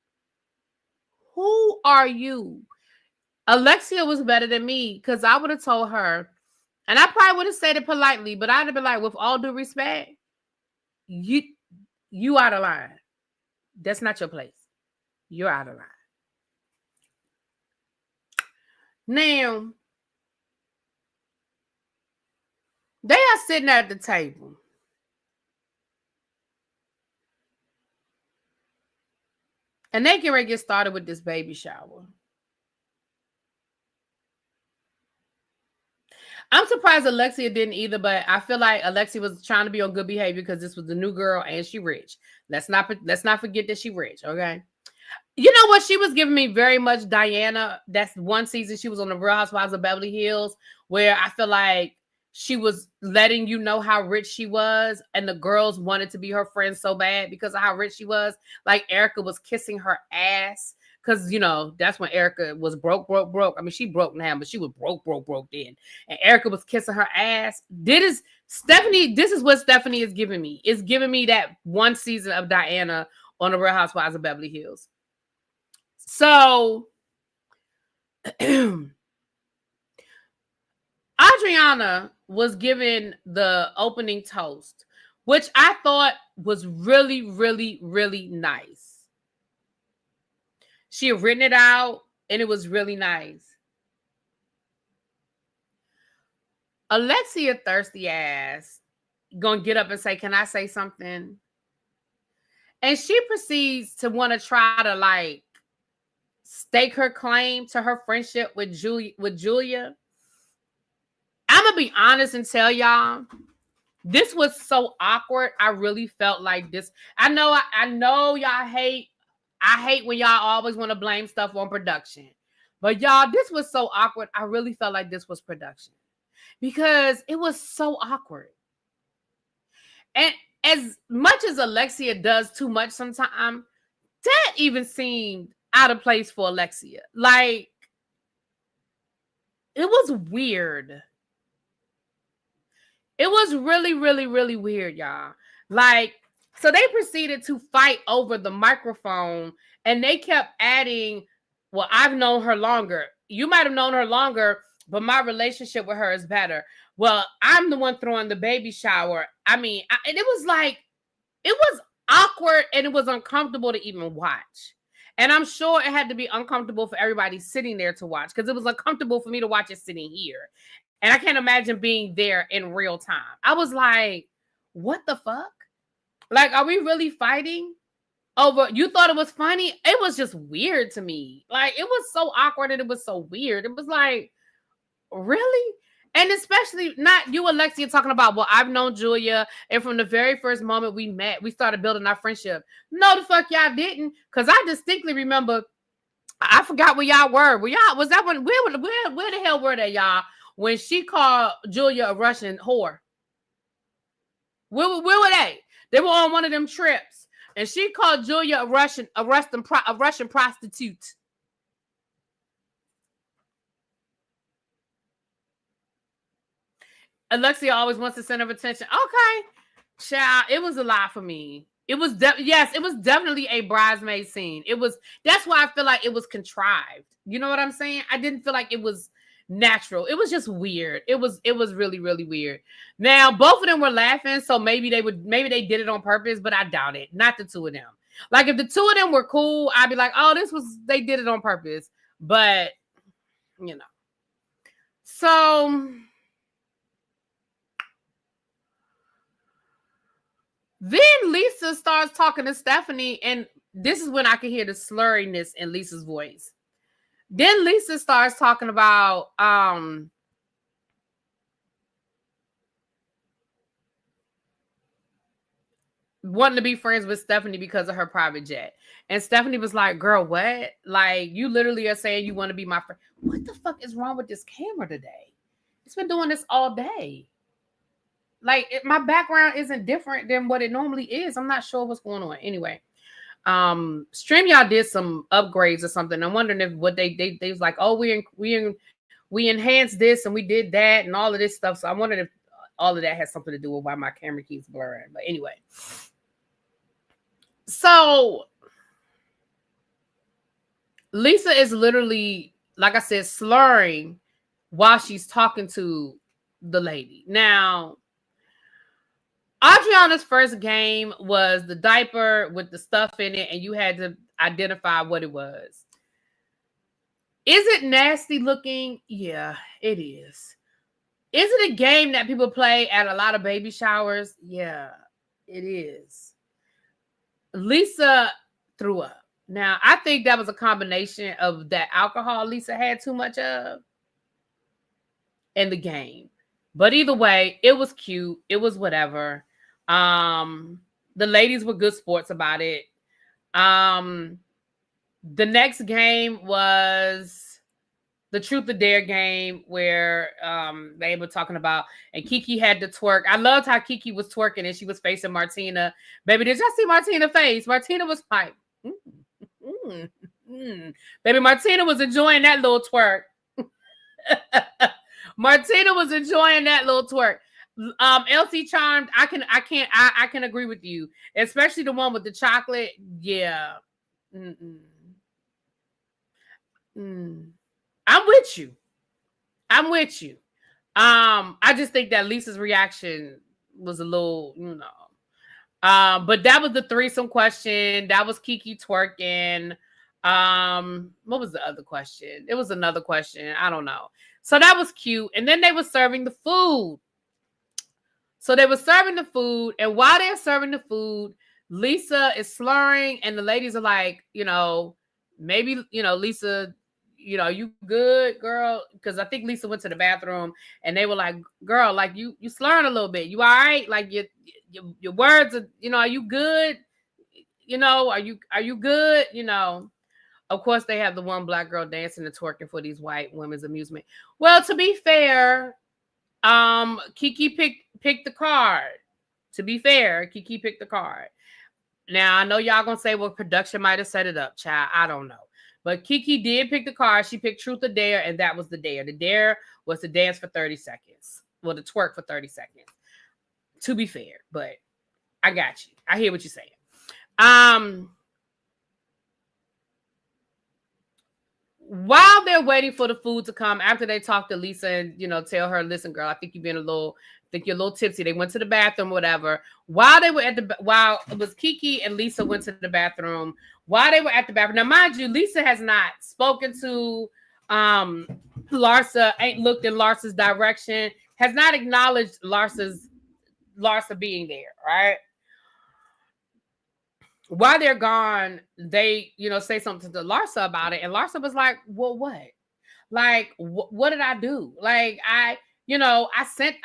Who are you? Alexia was better than me because I would have told her, and I probably would have said it politely, but I'd have been like, with all due respect, you out of line. That's not your place. You're out of line. Now, they are sitting at the table. And they can get started with this baby shower. I'm surprised Alexia didn't either, but I feel like Alexia was trying to be on good behavior because this was the new girl and she rich. Let's not forget that she rich, okay? You know what? She was giving me very much Diana. That's one season she was on the Real Housewives of Beverly Hills, where I feel like she was letting you know how rich she was, and the girls wanted to be her friend so bad because of how rich she was. Like Erica was kissing her ass because, you know, that's when Erica was broke. I mean, she broke now, but she was broke then. And Erica was kissing her ass. This is what Stephanie is giving me. It's giving me that one season of Diana on the Real Housewives of Beverly Hills. So, Adriana was given the opening toast, which I thought was really, really, really nice. She had written it out, and it was really nice. Alexia, thirsty ass, gonna get up and say, can I say something? And she proceeds to want to try to, like, stake her claim to her friendship with Julia. I'm gonna be honest and tell y'all, this was so awkward. I really felt like this. I know y'all hate. I hate when y'all always want to blame stuff on production. But y'all, this was so awkward. I really felt like this was production because it was so awkward. And as much as Alexia does too much sometimes, that even seemed out of place for Alexia. Like, it was weird. It was really, really, really weird, y'all. Like, so they proceeded to fight over the microphone, and they kept adding, well, I've known her longer. You might have known her longer, but my relationship with her is better. Well, I'm the one throwing the baby shower. I mean, and it was like, it was awkward, and it was uncomfortable to even watch. And I'm sure it had to be uncomfortable for everybody sitting there to watch, because it was uncomfortable for me to watch it sitting here. And I can't imagine being there in real time. I was like, what the fuck? Like, are we really fighting over? You thought it was funny? It was just weird to me. Like, it was so awkward and it was so weird. It was like, really? And especially not you, Alexia, talking about, well, I've known Julia, and from the very first moment we met, we started building our friendship. No, the fuck y'all didn't. Because I distinctly remember, I forgot where y'all were. Was that where the hell were they, y'all? When she called Julia a Russian whore. Where were they? They were on one of them trips, and she called Julia a Russian prostitute. Alexia always wants the center of attention. Okay, child, it was a lot for me. It was yes, it was definitely a bridesmaid scene. It was. That's why I feel like it was contrived. You know what I'm saying? I didn't feel like it was natural. It was just weird. It was really, really weird. Now, both of them were laughing, so maybe they did it on purpose, but I doubt it. Not the two of them. Like if the two of them were cool, I'd be like, oh, they did it on purpose. But you know. So then Lisa starts talking to Stephanie, and this is when I can hear the slurriness in Lisa's voice. Then Lisa starts talking about wanting to be friends with Stephanie because of her private jet. And Stephanie was like, girl, what? Like, you literally are saying you want to be my friend. What the fuck is wrong with this camera today? It's been doing this all day. Like, my background isn't different than what it normally is. I'm not sure what's going on. Anyway, StreamYard did some upgrades or something. I'm wondering if what they was like, oh, we enhanced this and we did that and all of this stuff. So I wondered if all of that has something to do with why my camera keeps blurring. But anyway, so Lisa is literally, like I said, slurring while she's talking to the lady. Now, Adriana's first game was the diaper with the stuff in it, and you had to identify what it was. Is it nasty looking? Yeah, it is. Is it a game that people play at a lot of baby showers? Yeah, it is. Lisa threw up. Now, I think that was a combination of that alcohol Lisa had too much of and the game. But either way, it was cute. It was whatever. The ladies were good sports about it. The next game was the Truth or Dare game where they were talking about, and Kiki had to twerk. I loved how Kiki was twerking and she was facing Martina. Baby, did y'all see Martina face? Martina was like, Baby, Martina was enjoying that little twerk. Martina was enjoying that little twerk. LC Charmed, I can agree with you, especially the one with the chocolate. Yeah. I'm with you. I just think that Lisa's reaction was a little, but that was the threesome question. That was Kiki twerking. What was the other question? It was another question. I don't know. So that was cute. And then they were serving the food. So they were serving the food. And while they're serving the food, Lisa is slurring. And the ladies are like, maybe, Lisa, you good, girl? Because I think Lisa went to the bathroom and they were like, girl, like you slurring a little bit. You all right? Like your words are, are you good? Are you good? Of course, they have the one black girl dancing and twerking for these white women's amusement. Well, to be fair, Kiki picked the card. To be fair, Kiki picked the card. Now, I know y'all gonna say, well, production might have set it up, child. I don't know. But Kiki did pick the card. She picked Truth or Dare, and that was the dare. The dare was to dance for 30 seconds. Well, to twerk for 30 seconds. To be fair, but I got you. I hear what you're saying. While they're waiting for the food to come, after they talk to Lisa and, tell her, listen, girl, I think you're a little tipsy. They went to the bathroom, whatever. While it was Kiki and Lisa went to the bathroom, while they were at the bathroom. Now, mind you, Lisa has not spoken to Larsa, ain't looked in Larsa's direction, has not acknowledged Larsa being there, right? While they're gone, they, say something to Larsa about it. And Larsa was like, well, what? Like, what did I do? Like, I sent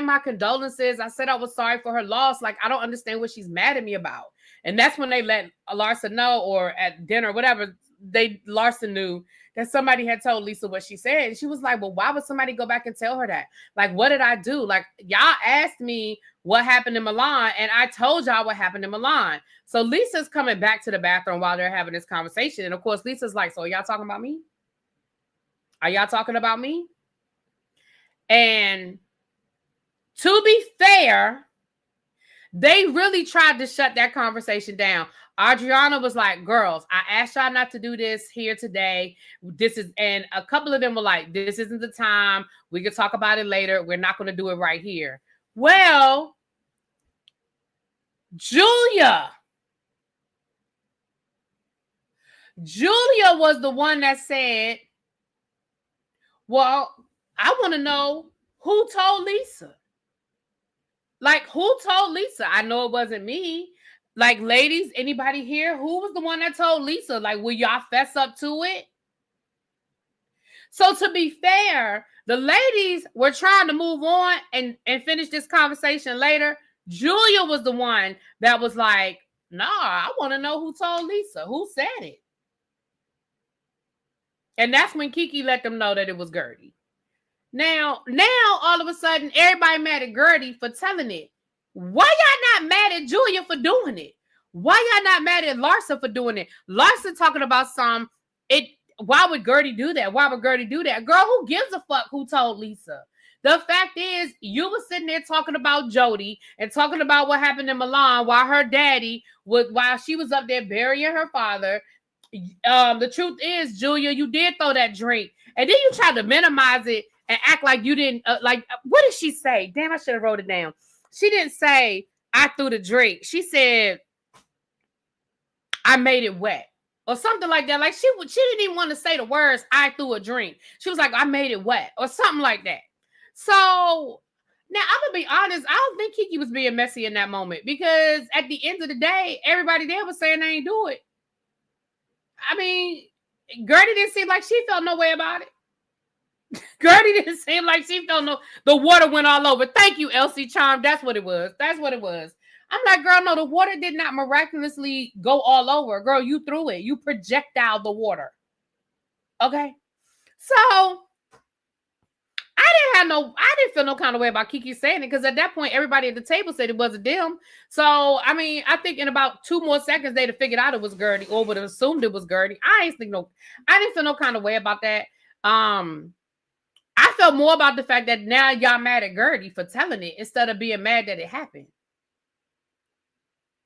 my condolences. I said I was sorry for her loss. Like, I don't understand what she's mad at me about. And that's when they let Larsa know, or at dinner, whatever, Larsa knew that somebody had told Lisa what she said. And she was like, well, why would somebody go back and tell her that? Like, what did I do? Like, y'all asked me what happened in Milan, and I told y'all what happened in Milan. So Lisa's coming back to the bathroom while they're having this conversation. And of course, Lisa's like, so are y'all talking about me? Are y'all talking about me? And to be fair, they really tried to shut that conversation down. Adriana was like, girls, I asked y'all not to do this here today. And a couple of them were like, this isn't the time. We can talk about it later. We're not going to do it right here. Well, Julia was the one that said, well, I want to know who told Lisa. Like, who told Lisa? I know it wasn't me. Like, ladies, anybody here? Who was the one that told Lisa? Like, will y'all fess up to it? So to be fair, the ladies were trying to move on and finish this conversation later. Julia was the one that was like, nah, I want to know who told Lisa. Who said it? And that's when Kiki let them know that it was Guerdy. Now, all of a sudden, everybody mad at Guerdy for telling it. Why y'all not mad at Julia for doing it? Why y'all not mad at Larsa for doing it? Larsa talking about why would Guerdy do that? Why would Guerdy do that? Girl, who gives a fuck who told Lisa? The fact is, you were sitting there talking about Jody and talking about what happened in Milan while she was up there burying her father. The truth is, Julia, you did throw that drink. And then you tried to minimize it and act like you didn't, what did she say? Damn, I should have wrote it down. She didn't say, I threw the drink. She said, I made it wet. Or something like that. Like, she didn't even want to say the words, I threw a drink. She was like, I made it wet. Or something like that. So, now, I'm going to be honest. I don't think Kiki was being messy in that moment. Because at the end of the day, everybody there was saying they ain't do it. I mean, Guerdy didn't seem like she felt no way about it. Guerdy didn't seem like she felt the water went all over. Thank you, Elsie Charm. That's what it was. I'm like, girl, no, the water did not miraculously go all over. Girl, you threw it. You projectile the water. Okay? So, I didn't feel no kind of way about Kiki saying it, because at that point, everybody at the table said it wasn't them. So, I mean, I think in about 2 more seconds, they'd have figured out it was Guerdy, or would have assumed it was Guerdy. I didn't feel no kind of way about that. I felt more about the fact that now y'all mad at Guerdy for telling it instead of being mad that it happened.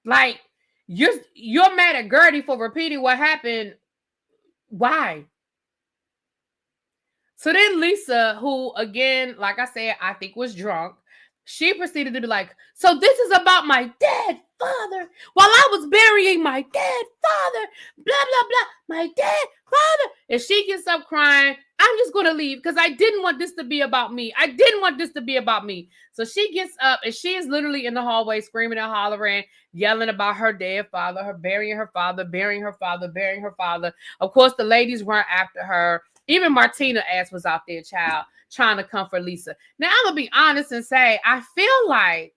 Like, you're mad at Guerdy for repeating what happened. Why? So then Lisa, who, again, like I said, I think was drunk, she proceeded to be like, so this is about my dead father. While I was burying my dead father, blah, blah, blah, my dead father. And she gets up crying, I'm just going to leave because I didn't want this to be about me. So she gets up and she is literally in the hallway screaming and hollering, yelling about her dead father, her burying her father, burying her father, burying her father. Of course, the ladies weren't after her. Even Martina ass was out there, child, trying to comfort Lisa. Now, I'm going to be honest and say, I feel like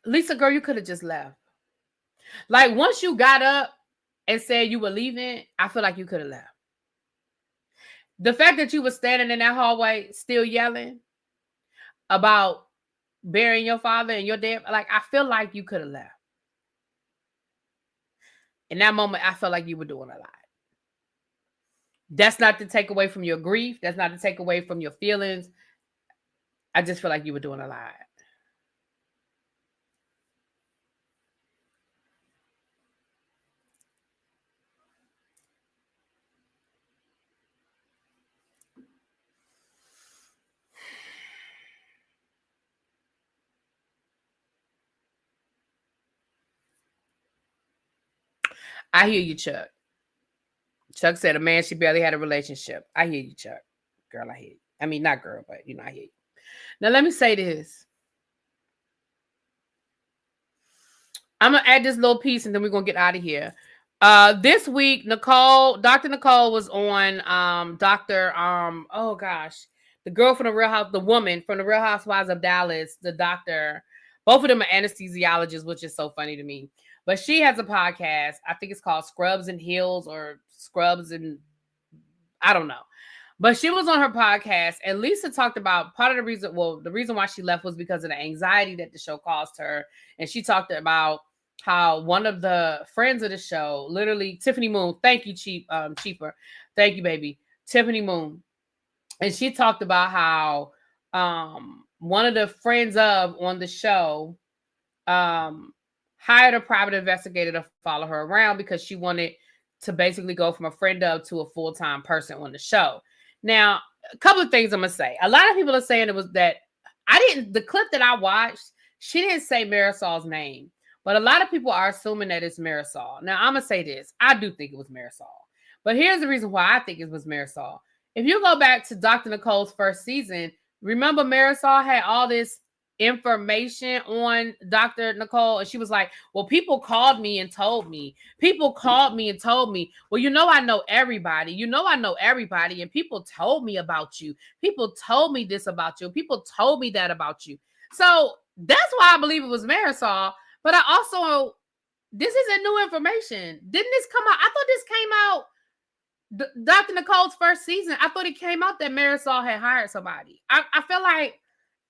Lisa, girl, you could have just left. Like, once you got up and said you were leaving, I feel like you could have left. The fact that you were standing in that hallway still yelling about burying your father and your dad, like, I feel like you could have left. In that moment, I felt like you were doing a lot. That's not to take away from your grief. That's not to take away from your feelings. I just feel like you were doing a lot. I hear you, Chuck. Chuck said a man she barely had a relationship. I hear you, Chuck. Girl, I hear you. I mean, not girl, but, I hear you. Now, let me say this. I'm going to add this little piece and then we're going to get out of here. This week, Dr. Nicole was on the girl from the Real House, the woman from the Real Housewives of Dallas, the doctor. Both of them are anesthesiologists, which is so funny to me. But she has a podcast. I think it's called Scrubs and Heels or Scrubs and I don't know. But she was on her podcast, and Lisa talked about part of the reason, well, the reason why she left was because of the anxiety that the show caused her. And she talked about how one of the friends of the show, literally Tiffany Moon, thank you, Cheaper. Thank you, baby. Tiffany Moon. And she talked about how one of the friends on the show hired a private investigator to follow her around because she wanted to basically go from a friend of to a full-time person on the show. Now, a couple of things I'm going to say. A lot of people are saying it was that the clip that I watched, she didn't say Marisol's name, but a lot of people are assuming that it's Marisol. Now, I'm going to say this. I do think it was Marisol, but here's the reason why I think it was Marisol. If you go back to Dr. Nicole's first season, remember Marisol had all this information on Dr. Nicole, and she was like, well, people called me and told me. People called me and told me, well, I know everybody. I know everybody, and people told me about you. People told me this about you. People told me that about you. So that's why I believe it was Marisol. But I also, this isn't new information. Didn't this come out? I thought this came out Dr. Nicole's first season. I thought it came out that Marisol had hired somebody. I feel like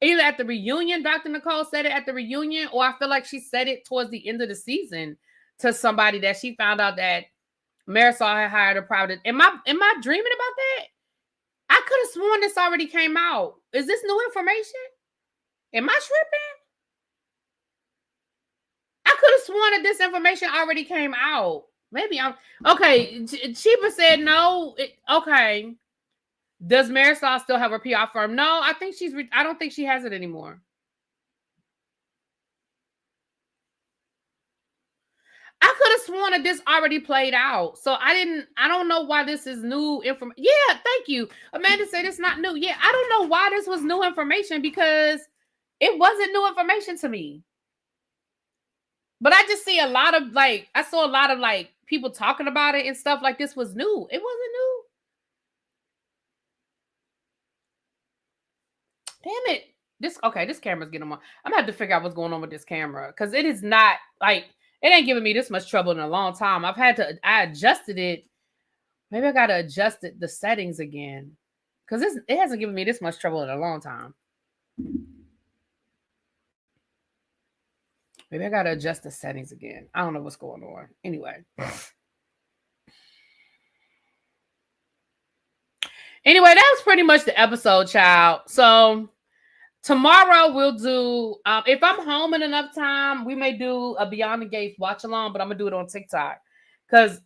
either at the reunion, Dr. Nicole said it at the reunion, or I feel like she said it towards the end of the season to somebody that she found out that Marisol had hired a private. Am I dreaming about that? I could have sworn this already came out. Is this new information? Am I tripping? I could have sworn that this information already came out. Maybe I'm okay. Cheaper said no. Okay. Does Marisol still have her PR firm? No, I think I don't think she has it anymore. I could have sworn that this already played out. So I don't know why this is new information. Yeah, thank you. Amanda said it's not new. Yeah, I don't know why this was new information because it wasn't new information to me. But I just see I saw a lot of people talking about it and stuff like this was new. It wasn't new. Damn it. This camera's getting on. I'm gonna have to figure out what's going on with this camera because it is not it ain't giving me this much trouble in a long time. I adjusted it. Maybe I gotta adjust the settings again because it hasn't given me this much trouble in a long time. Maybe I gotta adjust the settings again. I don't know what's going on. Anyway. Anyway, that was pretty much the episode, child. So tomorrow we'll do, if I'm home in enough time, we may do a Beyond the Gates watch along, but I'm gonna do it on TikTok. Because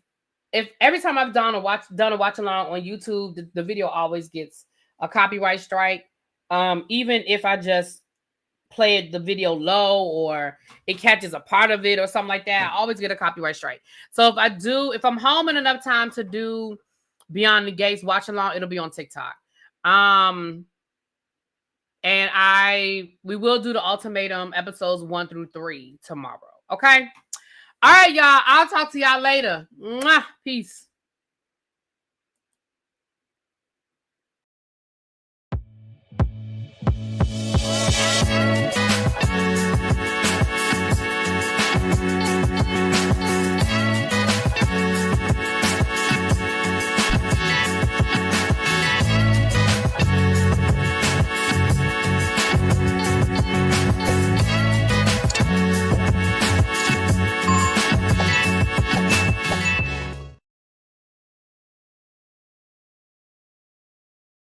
if every time I've done a watch along on YouTube, the video always gets a copyright strike. Even if I just play the video low or it catches a part of it or something like that, I always get a copyright strike. So if I'm home in enough time to do Beyond the Gates watch along, it'll be on TikTok. And we will do the ultimatum episodes 1 through 3 tomorrow. Okay. All right, y'all. I'll talk to y'all later. Mwah. Peace.